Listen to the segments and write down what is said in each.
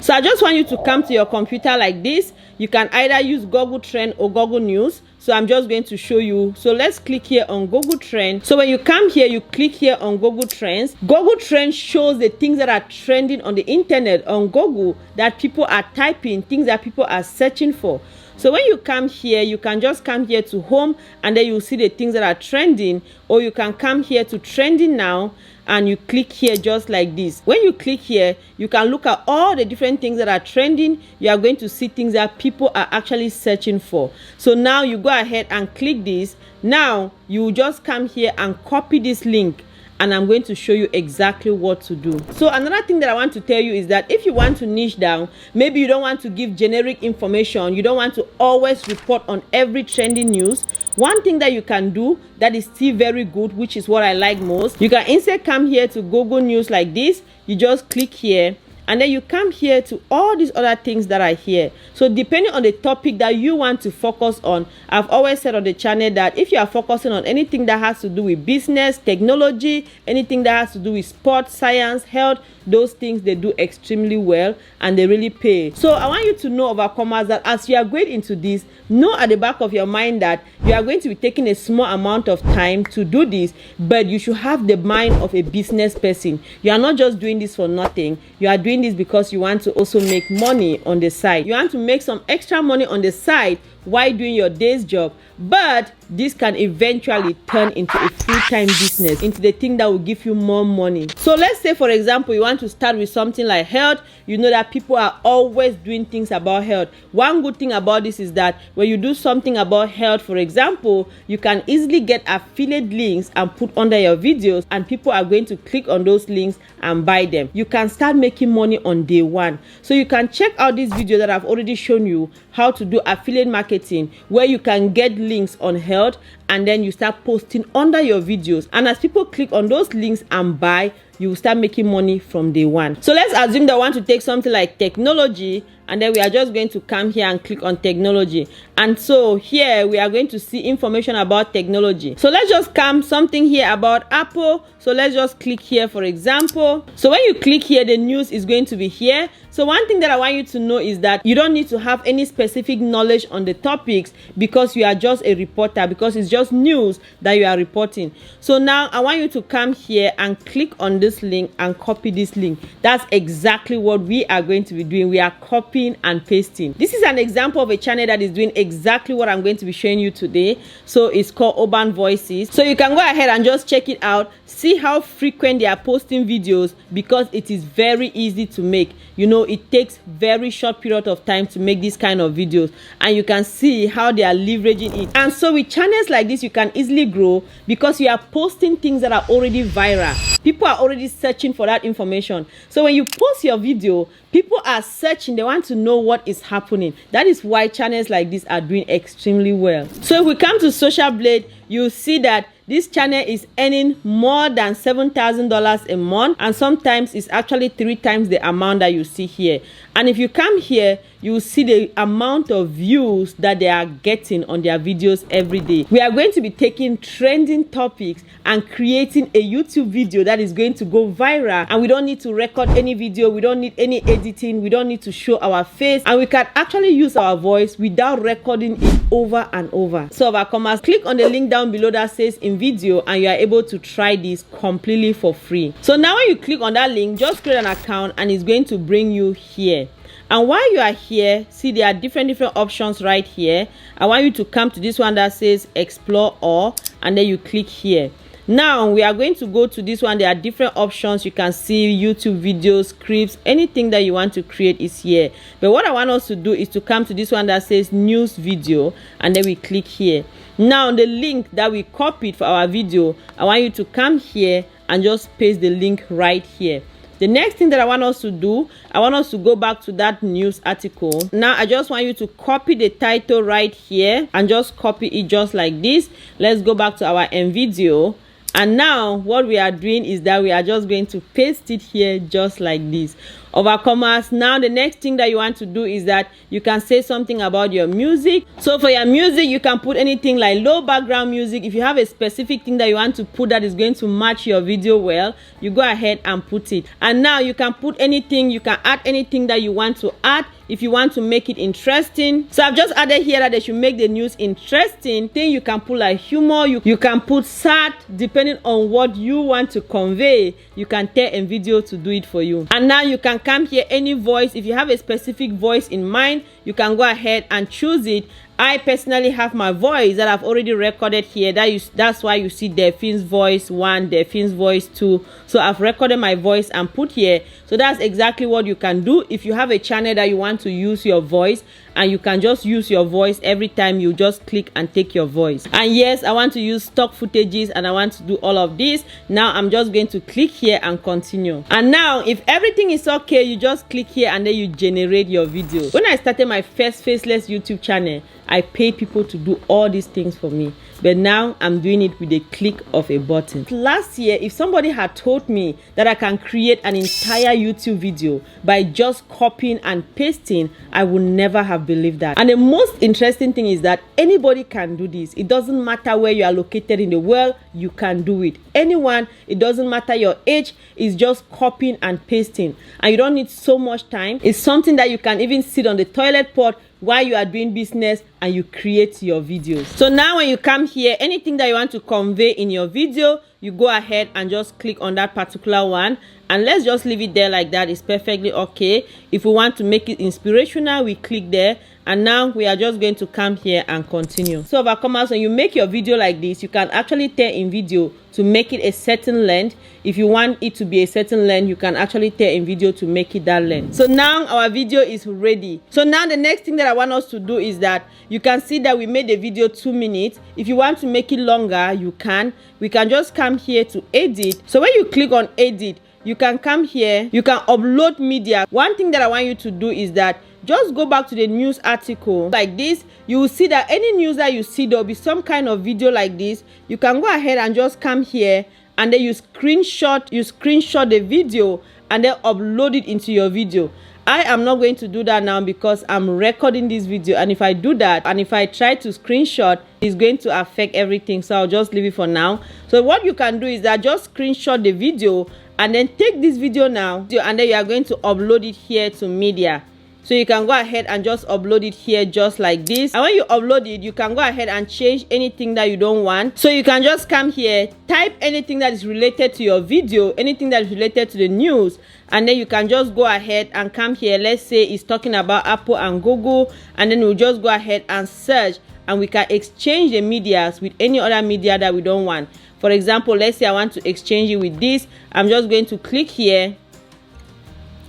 So I just want you to come to your computer like this. You can either use Google Trend or Google News. So I'm just going to show you. So let's click here on Google Trend. So when you come here, you click here on Google Trends. Google Trends shows the things that are trending on the internet on Google, that people are typing, things that people are searching for. So when you come here, you can just come here to home, and then you'll see the things that are trending, or you can come here to trending now, and you click here just like this. When you click here, you can look at all the different things that are trending. You are going to see things that people are actually searching for. So now you go ahead and click this. Now you just come here and copy this link, and I'm going to show you exactly what to do. So another thing that I want to tell you is that if you want to niche down, maybe you don't want to give generic information, you don't want to always report on every trending news, one thing that you can do that is still very good, which is what I like most, you can instead come here to Google News like this. You just click here, and then you come here to all these other things that are here. So depending on the topic that you want to focus on, I've always said on the channel that if you are focusing on anything that has to do with business, technology, anything that has to do with sports, science, health, those things, they do extremely well and they really pay. So I want you to know, overcomers, that as you are going into this, know at the back of your mind that you are going to be taking a small amount of time to do this, but you should have the mind of a business person. You are not just doing this for nothing. You are doing this because you want to also make money on the side. You want to make some extra money on the side while doing your day's job, but this can eventually turn into a full-time business, into the thing that will give you more money. So let's say, for example, you want to start with something like health. You know that people are always doing things about health. One good thing about this is that when you do something about health, for example, you can easily get affiliate links and put under your videos, and people are going to click on those links and buy them. You can start making money on day one. So you can check out this video that I've already shown you how to do affiliate marketing, where you can get links on health, and then you start posting under your videos, and as people click on those links and buy, you will start making money from day one. So let's assume that I want to take something like technology, and then we are just going to come here and click on technology. And so here we are going to see information about technology. So let's just come something here about Apple. So let's just click here, for example. So when you click here, the news is going to be here. So one thing that I want you to know is that you don't need to have any specific knowledge on the topics, because you are just a reporter, because it's just news that you are reporting. So now I want you to come here and click on this link and copy this link. That's exactly what we are going to be doing. We are copying and pasting. This is an example of a channel that is doing exactly what I'm going to be showing you today. So it's called Urban Voices. So you can go ahead and just check it out. See how frequent they are posting videos, because it is very easy to make. You know, it takes very short period of time to make this kind of videos, and you can see how they are leveraging it. And so with channels like this, you can easily grow because you are posting things that are already viral. People are already searching for that information. So when you post your video, people are searching, they want to know what is happening. That is why channels like this are doing extremely well. So if we come to Social Blade, you'll see that this channel is earning more than $7,000 a month, and sometimes it's actually 3 times the amount that you see here. And if you come here, you will see the amount of views that they are getting on their videos every day. We are going to be taking trending topics and creating a YouTube video that is going to go viral, and we don't need to record any video, we don't need any editing, we don't need to show our face, and we can actually use our voice without recording it over and over. So overcomers, click on the link down below that says InVideo, and you are able to try this completely for free. So now when you click on that link, just create an account and it's going to bring you here. And while you are here, see there are different options right here. I want you to come to this one that says explore all, and then you click here. Now we are going to go to this one. There are different options. You can see YouTube videos, scripts, anything that you want to create is here. But what I want us to do is to come to this one that says news video, and then we click here. Now the link that we copied for our video, I want you to come here and just paste the link right here. The next thing that I want us to do, I want us to go back to that news article. Now I just want you to copy the title right here and just copy it just like this. Let's go back to our InVideo. And now what we are doing is that we are just going to paste it here just like this. of our commas. Now the next thing that you want to do is that you can say something about your music. So for your music, you can put anything like low background music. If you have a specific thing that you want to put that is going to match your video well, you go ahead and put it. And now you can put anything, you can add anything that you want to add if you want to make it interesting. So I've just added here that they should make the news interesting. Then you can put like humor, you can put sad, depending on what you want to convey. You can tell InVideo to do it for you. And now you can come here, any voice. If you have a specific voice in mind, you can go ahead and choose it. I personally have my voice that I've already recorded here. That's why you see Delphine's voice 1, Delphine's voice 2. So I've recorded my voice and put here. So that's exactly what you can do if you have a channel that you want to use your voice, and you can just use your voice every time you just click and take your voice. And yes, I want to use stock footages and I want to do all of this. Now I'm just going to click here and continue. And now if everything is okay, you just click here and then you generate your video. When I started my first faceless YouTube channel, I paid people to do all these things for me, but now I'm doing it with a click of a button. Last year, if somebody had told me that I can create an entire YouTube video by just copying and pasting, I would never have believed that. And the most interesting thing is that anybody can do this. It doesn't matter where you are located in the world, you can do it. Anyone, it doesn't matter your age, it's just copying and pasting. And you don't need so much time. It's something that you can even sit on the toilet pot while you are doing business and you create your videos. So now when you come here, anything that you want to convey in your video, you go ahead and just click on that particular one, and let's just leave it there like that. It's perfectly okay. If we want to make it inspirational, we click there, and now we are just going to come here and continue. So overcomers, when you make your video like this, you can actually tell InVideo to make it a certain length. If you want it to be a certain length, you can actually tell InVideo to make it that length. So now our video is ready. So now the next thing that I want us to do is that you can see that we made the video 2 minutes. If you want to make it longer, you can. We can just come here to edit. So when you click on edit, you can come here, you can upload media. One thing that I want you to do is that just go back to the news article like this. You will see that any news that you see, there will be some kind of video like this. You can go ahead and just come here and then you screenshot the video and then upload it into your video. I am not going to do that now because I'm recording this video, and if I do that and if I try to screenshot, it's going to affect everything. So I'll just leave it for now. So what you can do is that just screenshot the video and then take this video now, and then you are going to upload it here to media. So you can go ahead and just upload it here just like this. And when you upload it, you can go ahead and change anything that you don't want. So you can just come here, type anything that is related to your video, anything that is related to the news, and then you can just go ahead and come here. Let's say it's talking about Apple and Google, and then we'll just go ahead and search, and we can exchange the medias with any other media that we don't want. For example, let's say I want to exchange it with this. I'm just going to click here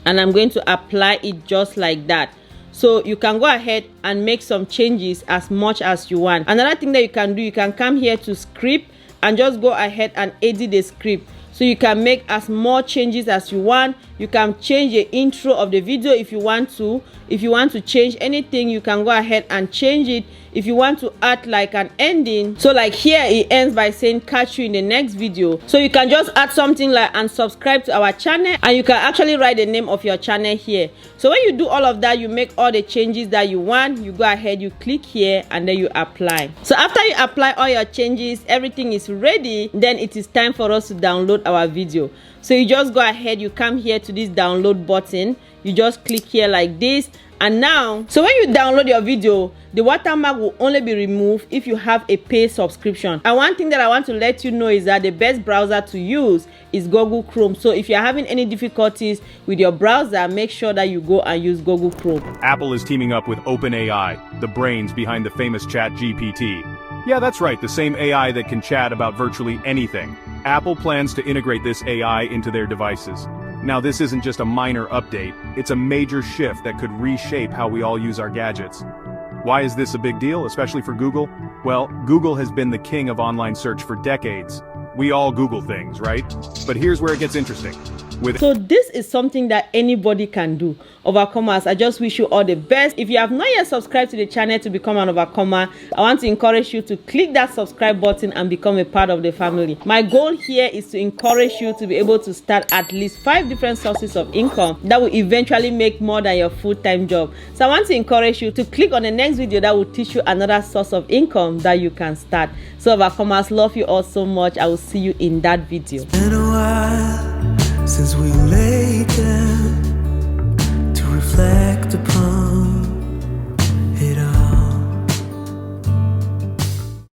and I'm going to apply it just like that. So you can go ahead and make some changes as much as you want. Another thing that you can do, you can come here to script and just go ahead and edit the script. So you can make as more changes as you want. You can change the intro of the video if you want to. If you want to change anything, you can go ahead and change it. If you want to add like an ending, so like here it ends by saying catch you in the next video. So you can just add something like and subscribe to our channel, and you can actually write the name of your channel here. So when you do all of that, you make all the changes that you want, you go ahead, you click here, and then you apply. So after you apply all your changes, everything is ready, then it is time for us to download our video. So you just go ahead, you come here to this download button, you just click here like this, and now, so when you download your video, the watermark will only be removed if you have a paid subscription. And one thing that I want to let you know is that the best browser to use is Google Chrome. So if you're having any difficulties with your browser, make sure that you go and use Google Chrome. Apple is teaming up with OpenAI, the brains behind the famous ChatGPT. Yeah, that's right, the same AI that can chat about virtually anything. Apple plans to integrate this AI into their devices. Now, this isn't just a minor update, it's a major shift that could reshape how we all use our gadgets. Why is this a big deal, especially for Google? Well, Google has been the king of online search for decades. We all Google things, right? But here's where it gets interesting. So this is something that anybody can do. Overcomers, I just wish you all the best. If you have not yet subscribed to the channel to become an overcomer, I want to encourage you to click that subscribe button and become a part of the family. My goal here is to encourage you to be able to start at least 5 different sources of income that will eventually make more than your full-time job. So I want to encourage you to click on the next video that will teach you another source of income that you can start. So overcomers, love you all so much. I will see you in that video. It's been a while since we laid down.